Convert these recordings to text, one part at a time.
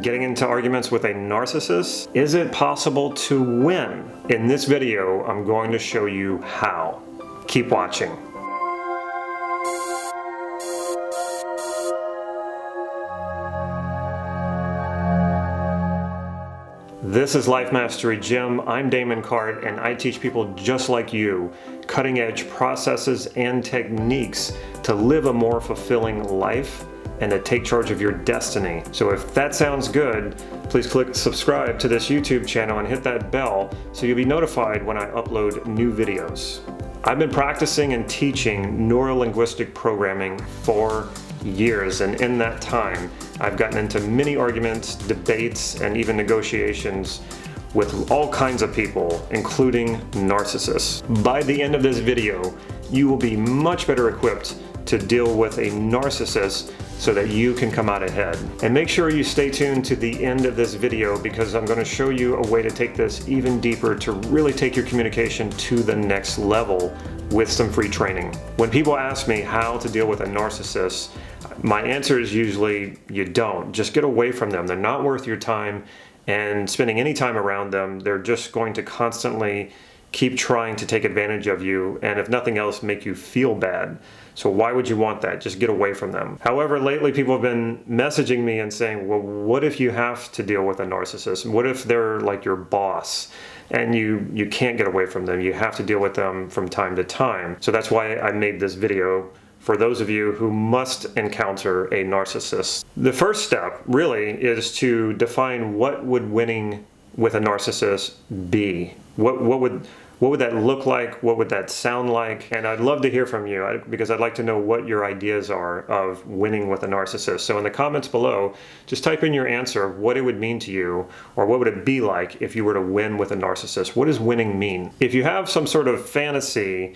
Getting into arguments with a narcissist? Is it possible to win? In this video, I'm going to show you how. Keep watching. This is Life Mastery Gym. I'm Damon and I teach people just like you cutting-edge processes and techniques to live a more fulfilling life and to take charge of your destiny. So if that sounds good, please click subscribe to this YouTube channel and hit that bell so you'll be notified when I upload new videos. I've been practicing and teaching Neuro Linguistic Programming for years, and in that time I've gotten into many arguments, debates, and even negotiations with all kinds of people, including narcissists. By the end of this video, you will be much better equipped to deal with a narcissist so that you can come out ahead. And make sure you stay tuned to the end of this video because I'm going to show you a way to take this even deeper to really take your communication to the next level with some free training. When people ask me how to deal with a narcissist, my answer is usually you don't. Just get away from them. They're not worth your time and spending any time around them. They're just going to constantly keep trying to take advantage of you and if nothing else make you feel bad. So why would you want that? Just get away from them. However, lately people have been messaging me and saying, well, what if you have to deal with a narcissist? What if they're like your boss and you can't get away from them? You have to deal with them from time to time. So that's why I made this video for those of you who must encounter a narcissist. The first step really is to define what would winning with a narcissist be. What would that look like? What would that sound like? And I'd love to hear from you because I'd like to know what your ideas are of winning with a narcissist. So in the comments below, just type in your answer of what it would mean to you, or what would it be like if you were to win with a narcissist? What does winning mean? If you have some sort of fantasy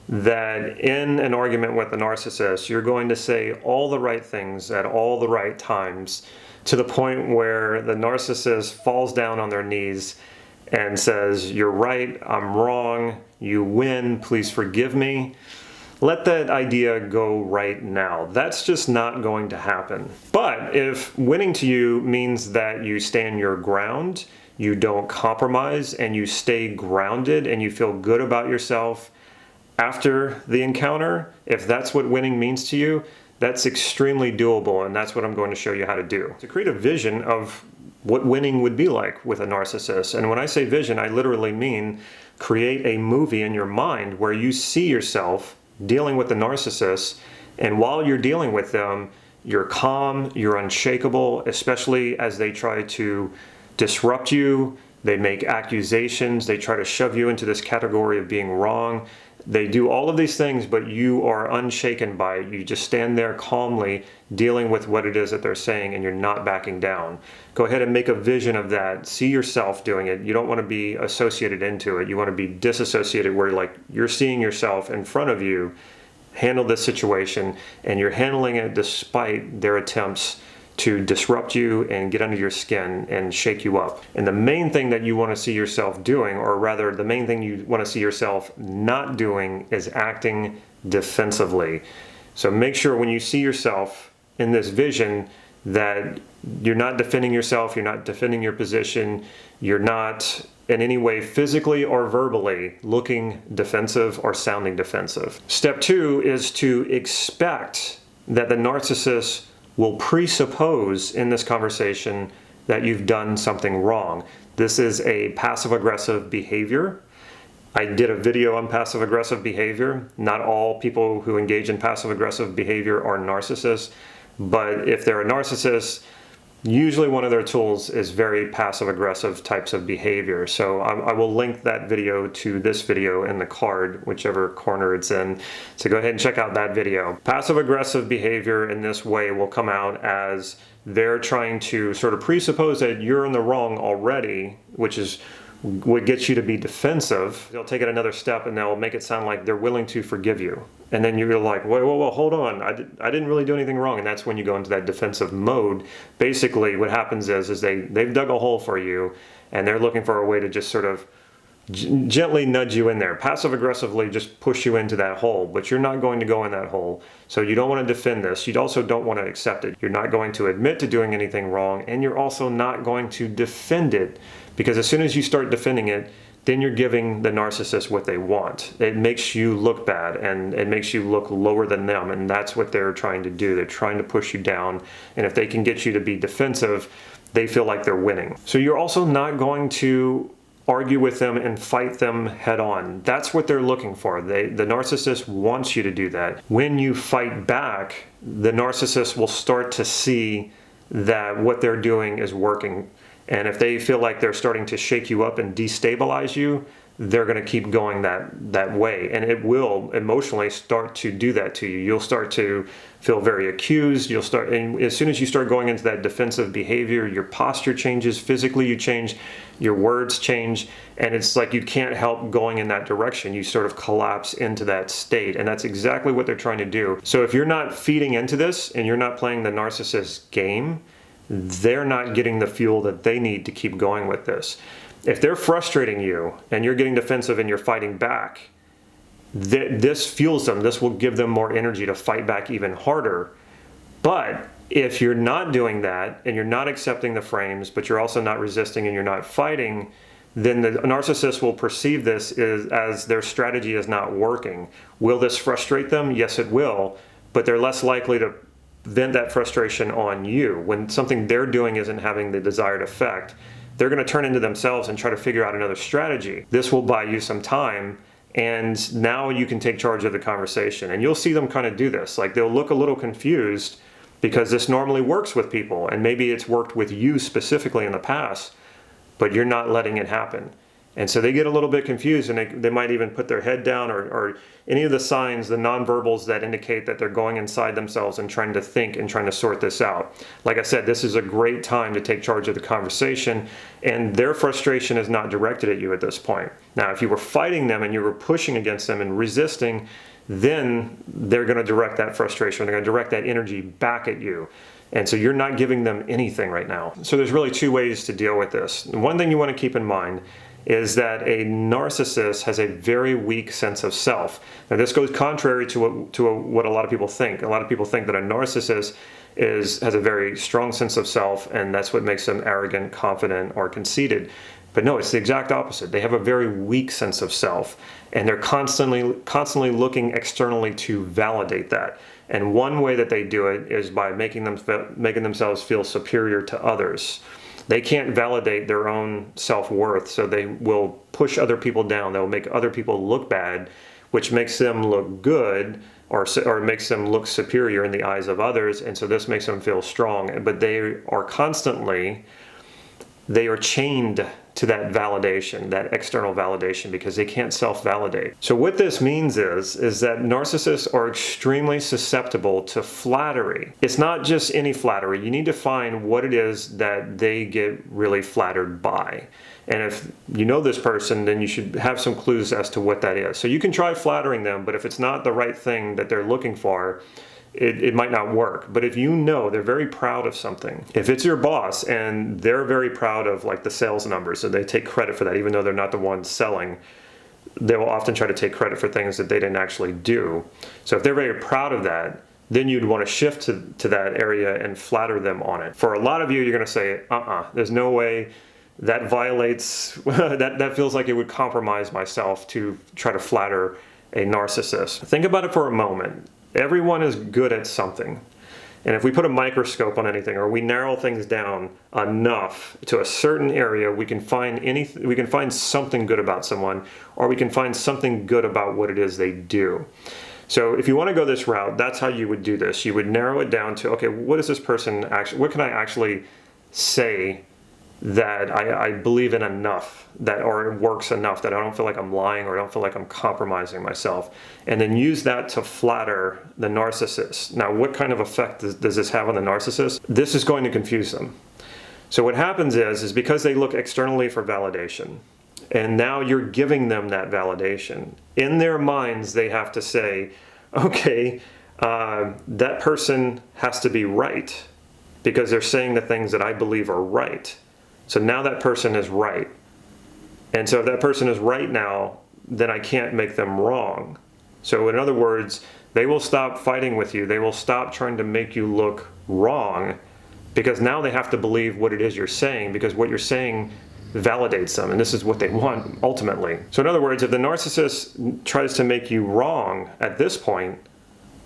that in an argument with a narcissist, you're going to say all the right things at all the right times to the point where the narcissist falls down on their knees and says, you're right, I'm wrong, you win, please forgive me. Let that idea go right now. That's just not going to happen. But if winning to you means that you stand your ground, you don't compromise, and you stay grounded and you feel good about yourself after the encounter, if that's what winning means to you, that's extremely doable, and that's what I'm going to show you how to do. To create a vision of what winning would be like with a narcissist. And when I say vision, I literally mean create a movie in your mind where you see yourself dealing with the narcissist, and while you're dealing with them, you're calm, you're unshakable, especially as they try to disrupt you, they make accusations, they try to shove you into this category of being wrong. They do all of these things, but you are unshaken by it. You just stand there calmly dealing with what it is that they're saying, and you're not backing down. Go ahead and make a vision of that. See yourself doing it. You don't want to be associated into it. You want to be disassociated, where like you're seeing yourself in front of you handle this situation, and you're handling it despite their attempts to disrupt you and get under your skin and shake you up. And the main thing that you want to see yourself doing, or rather the main thing you want to see yourself not doing, is acting defensively. So make sure when you see yourself in this vision that you're not defending yourself, you're not defending your position, you're not in any way physically or verbally looking defensive or sounding defensive. Step 2 is to expect that the narcissist will presuppose in this conversation that you've done something wrong. This is a passive-aggressive behavior. I did a video on passive-aggressive behavior. Not all people who engage in passive-aggressive behavior are narcissists, but if they're a narcissist, usually one of their tools is very passive-aggressive types of behavior. So I will link that video to this video in the card, whichever corner it's in. So go ahead and check out that video. Passive-aggressive behavior in this way will come out as they're trying to sort of presuppose that you're in the wrong already, which is what gets you to be defensive. They'll take it another step and they'll make it sound like they're willing to forgive you. And then you're like, whoa, hold on. I didn't really do anything wrong. And that's when you go into that defensive mode. Basically what happens is they've dug a hole for you and they're looking for a way to just sort of gently nudge you in there, passive aggressively just push you into that hole, but you're not going to go in that hole. So you don't want to defend this. You also don't want to accept it. You're not going to admit to doing anything wrong, and you're also not going to defend it, because as soon as you start defending it, then you're giving the narcissist what they want. It makes you look bad, and it makes you look lower than them, and that's what they're trying to do. They're trying to push you down, and if they can get you to be defensive, they feel like they're winning. So you're also not going to argue with them and fight them head on. That's what they're looking for. The narcissist wants you to do that. When you fight back, the narcissist will start to see that what they're doing is working. And if they feel like they're starting to shake you up and destabilize you, they're going to keep going that way. And it will emotionally start to do that to you. You'll start to feel very accused. And as soon as you start going into that defensive behavior, your posture changes, physically you change, your words change, and it's like you can't help going in that direction. You sort of collapse into that state, and that's exactly what they're trying to do. So if you're not feeding into this and you're not playing the narcissist game, they're not getting the fuel that they need to keep going with this. If they're frustrating you and you're getting defensive and you're fighting back, this fuels them. This will give them more energy to fight back even harder. But if you're not doing that and you're not accepting the frames, but you're also not resisting and you're not fighting, then the narcissist will perceive this as their strategy is not working. Will this frustrate them? Yes, it will, but they're less likely to vent that frustration on you. When something they're doing isn't having the desired effect, they're going to turn into themselves and try to figure out another strategy. This will buy you some time, and now you can take charge of the conversation. And you'll see them kind of do this. Like, they'll look a little confused because this normally works with people, and maybe it's worked with you specifically in the past, but you're not letting it happen. And so they get a little bit confused, and they might even put their head down, or any of the signs, the nonverbals that indicate that they're going inside themselves and trying to think and trying to sort this out. Like I said, this is a great time to take charge of the conversation, and their frustration is not directed at you at this point. Now, if you were fighting them and you were pushing against them and resisting, then they're going to direct that frustration, they're going to direct that energy back at you. And so you're not giving them anything right now. So there's really two ways to deal with this. One thing you want to keep in mind is that a narcissist has a very weak sense of self. Now, this goes contrary to what a lot of people think. A lot of people think that a narcissist has a very strong sense of self, and that's what makes them arrogant, confident, or conceited. But no, it's the exact opposite. They have a very weak sense of self, and they're constantly looking externally to validate that. And one way that they do it is by making themselves feel superior to others. They can't validate their own self-worth, so they will push other people down. They'll make other people look bad, which makes them look good, or makes them look superior in the eyes of others, and so this makes them feel strong. But they are chained to that validation, that external validation, because they can't self-validate. So what this means is that narcissists are extremely susceptible to flattery. It's not just any flattery. You need to find what it is that they get really flattered by. And if you know this person, then you should have some clues as to what that is. So you can try flattering them, but if it's not the right thing that they're looking for, it might not work. But if you know they're very proud of something, if it's your boss and they're very proud of like the sales numbers, so they take credit for that, even though they're not the ones selling, they will often try to take credit for things that they didn't actually do. So if they're very proud of that, then you'd want to shift to that area and flatter them on it. For a lot of you, you're going to say, there's no way. That violates, that feels like it would compromise myself to try to flatter a narcissist. Think about it for a moment. Everyone is good at something. And if we put a microscope on anything, or we narrow things down enough to a certain area, we can find something good about someone, or we can find something good about what it is they do. So if you want to go this route, that's how you would do this. You would narrow it down to, okay, what is this person actually, what can I actually say that I believe in enough, or it works enough that I don't feel like I'm lying, or I don't feel like I'm compromising myself, and then use that to flatter the narcissist. Now, what kind of effect does this have on the narcissist? This is going to confuse them. So what happens is because they look externally for validation, and now you're giving them that validation. In their minds, they have to say, okay, that person has to be right, because they're saying the things that I believe are right. So now that person is right. And so if that person is right now, then I can't make them wrong. So in other words, they will stop fighting with you. They will stop trying to make you look wrong, because now they have to believe what it is you're saying, because what you're saying validates them, and this is what they want ultimately. So in other words, if the narcissist tries to make you wrong at this point,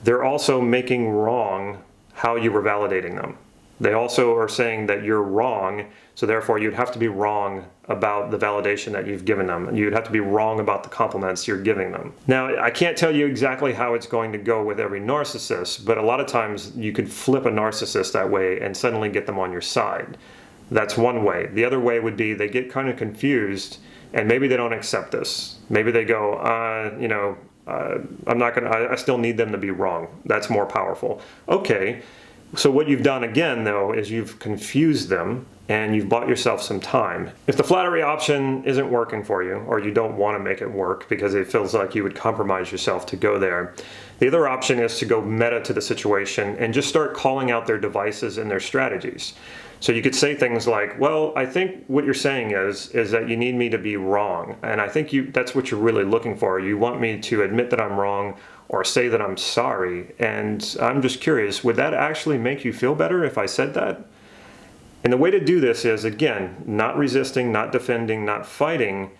they're also making wrong how you were validating them. They also are saying that you're wrong, so therefore you'd have to be wrong about the validation that you've given them. You'd have to be wrong about the compliments you're giving them. Now, I can't tell you exactly how it's going to go with every narcissist, but a lot of times you could flip a narcissist that way and suddenly get them on your side. That's one way. The other way would be they get kind of confused and maybe they don't accept this. Maybe they go, I'm not gonna, I still need them to be wrong. That's more powerful. Okay. So what you've done again, though, is you've confused them and you've bought yourself some time. If the flattery option isn't working for you, or you don't want to make it work because it feels like you would compromise yourself to go there, the other option is to go meta to the situation and just start calling out their devices and their strategies. So you could say things like, well, I think what you're saying is that you need me to be wrong. And I think that's what you're really looking for. You want me to admit that I'm wrong or say that I'm sorry. And I'm just curious, would that actually make you feel better if I said that? And the way to do this is, again, not resisting, not defending, not fighting,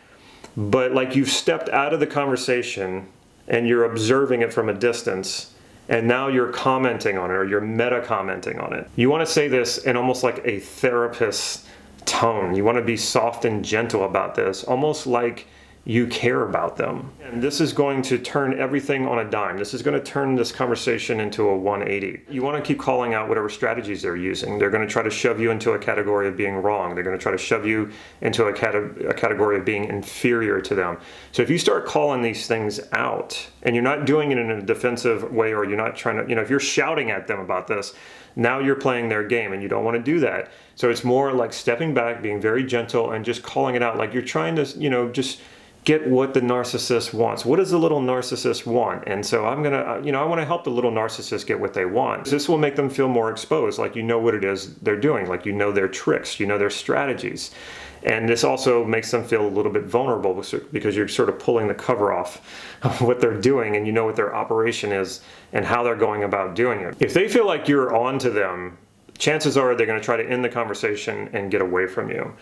but like you've stepped out of the conversation and you're observing it from a distance. And now you're commenting on it, or you're meta-commenting on it. You want to say this in almost like a therapist's tone. You want to be soft and gentle about this, almost like you care about them. And this is going to turn everything on a dime. This is going to turn this conversation into a 180. You want to keep calling out whatever strategies they're using. They're going to try to shove you into a category of being wrong. They're going to try to shove you into a category of being inferior to them. So if you start calling these things out, and you're not doing it in a defensive way, or you're not trying to, if you're shouting at them about this, now you're playing their game, and you don't want to do that. So it's more like stepping back, being very gentle, and just calling it out like you're trying to, just get what the narcissist wants. What does the little narcissist want? And so I'm gonna, I want to help the little narcissist get what they want. This will make them feel more exposed, like what it is they're doing, like their tricks, their strategies. And this also makes them feel a little bit vulnerable because you're sort of pulling the cover off of what they're doing, and what their operation is and how they're going about doing it. If they feel like you're on to them, chances are they're going to try to end the conversation and get away from you.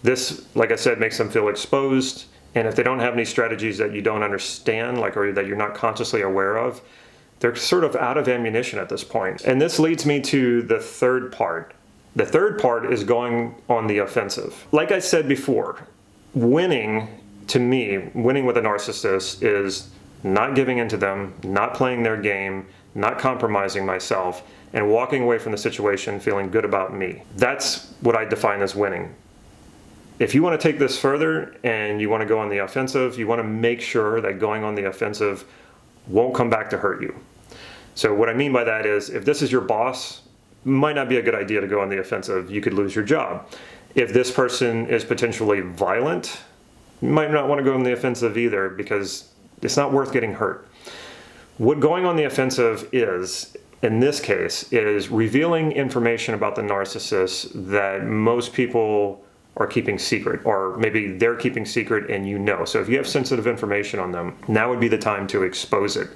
This, like I said, makes them feel exposed. And if they don't have any strategies that you don't understand, or that you're not consciously aware of, they're sort of out of ammunition at this point. And this leads me to the third part. The third part is going on the offensive. Like I said before, winning with a narcissist is not giving in to them, not playing their game, not compromising myself, and walking away from the situation feeling good about me. That's what I define as winning. If you want to take this further and you want to go on the offensive, you want to make sure that going on the offensive won't come back to hurt you. So what I mean by that is, if this is your boss, might not be a good idea to go on the offensive. You could lose your job. If this person is potentially violent, you might not want to go on the offensive either, because it's not worth getting hurt. What going on the offensive is, in this case, is revealing information about the narcissist that most people are keeping secret, or maybe they're keeping secret and So if you have sensitive information on them, now would be the time to expose it.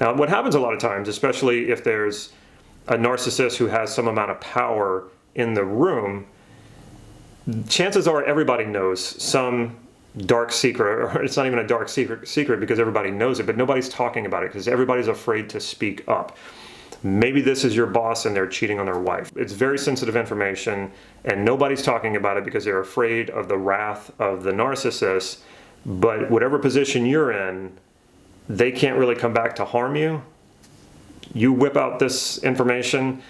Now, what happens a lot of times, especially if there's a narcissist who has some amount of power in the room, chances are everybody knows some dark secret, or it's not even a dark secret because everybody knows it, but nobody's talking about it because everybody's afraid to speak up. Maybe this is your boss and they're cheating on their wife. It's very sensitive information and nobody's talking about it because they're afraid of the wrath of the narcissist. But whatever position you're in, they can't really come back to harm you. You whip out this information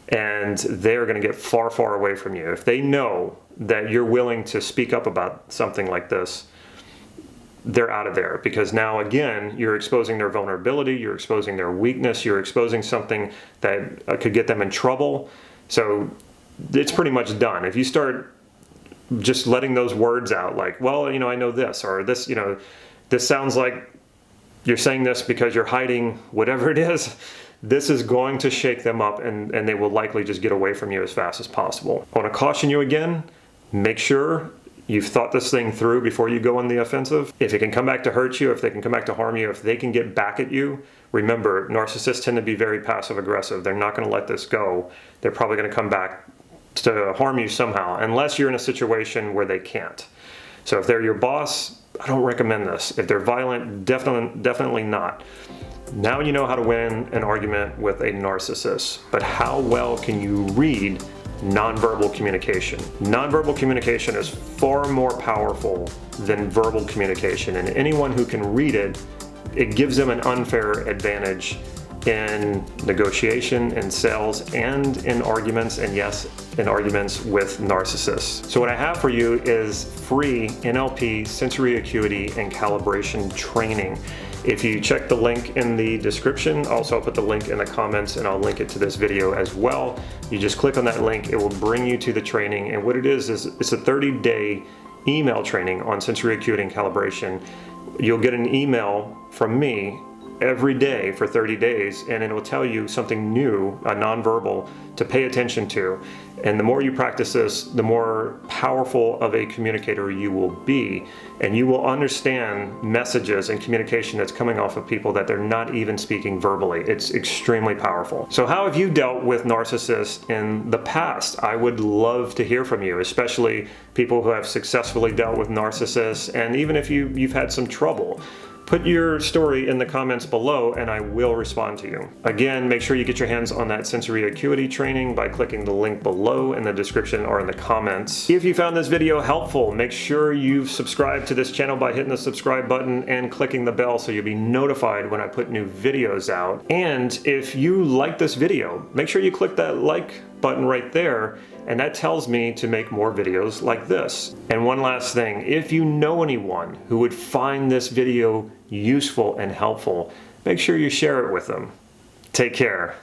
and they're going to get far, far away from you. If they know that you're willing to speak up about something like this, they're out of there, because now again you're exposing their vulnerability, you're exposing their weakness, you're exposing something that could get them in trouble. So it's pretty much done. If you start just letting those words out, like, well, I know this, or this, this sounds like you're saying this because you're hiding whatever it is, this is going to shake them up, and they will likely just get away from you as fast as possible. I want to caution you again, make sure You've thought this thing through before you go on the offensive. If it can come back to hurt you, if they can come back to harm you, if they can get back at you, remember, narcissists tend to be very passive aggressive. They're not going to let this go. They're probably going to come back to harm you somehow, unless you're in a situation where they can't. So if they're your boss, I don't recommend this. If they're violent, definitely not. Now you know how to win an argument with a narcissist, but how well can you read nonverbal communication? Nonverbal communication is far more powerful than verbal communication, and anyone who can read it, it gives them an unfair advantage in negotiation, in sales, and in arguments, and yes, in arguments with narcissists. So what I have for you is free NLP, sensory acuity, and calibration training. If you check the link in the description, also I'll put the link in the comments and I'll link it to this video as well. You just click on that link, it will bring you to the training, and what it is it's a 30-day email training on sensory acuity and calibration. You'll get an email from me every day for 30 days, and it will tell you something new, a nonverbal, to pay attention to. And the more you practice this, the more powerful of a communicator you will be, and you will understand messages and communication that's coming off of people that they're not even speaking verbally. It's extremely powerful. So how have you dealt with narcissists in the past? I would love to hear from you, especially people who have successfully dealt with narcissists, and even if you've had some trouble. Put your story in the comments below and I will respond to you. Again, make sure you get your hands on that sensory acuity training by clicking the link below in the description or in the comments. If you found this video helpful, make sure you've subscribed to this channel by hitting the subscribe button and clicking the bell so you'll be notified when I put new videos out. And if you like this video, make sure you click that like button right there, and that tells me to make more videos like this. And one last thing, if you know anyone who would find this video useful and helpful, make sure you share it with them. Take care.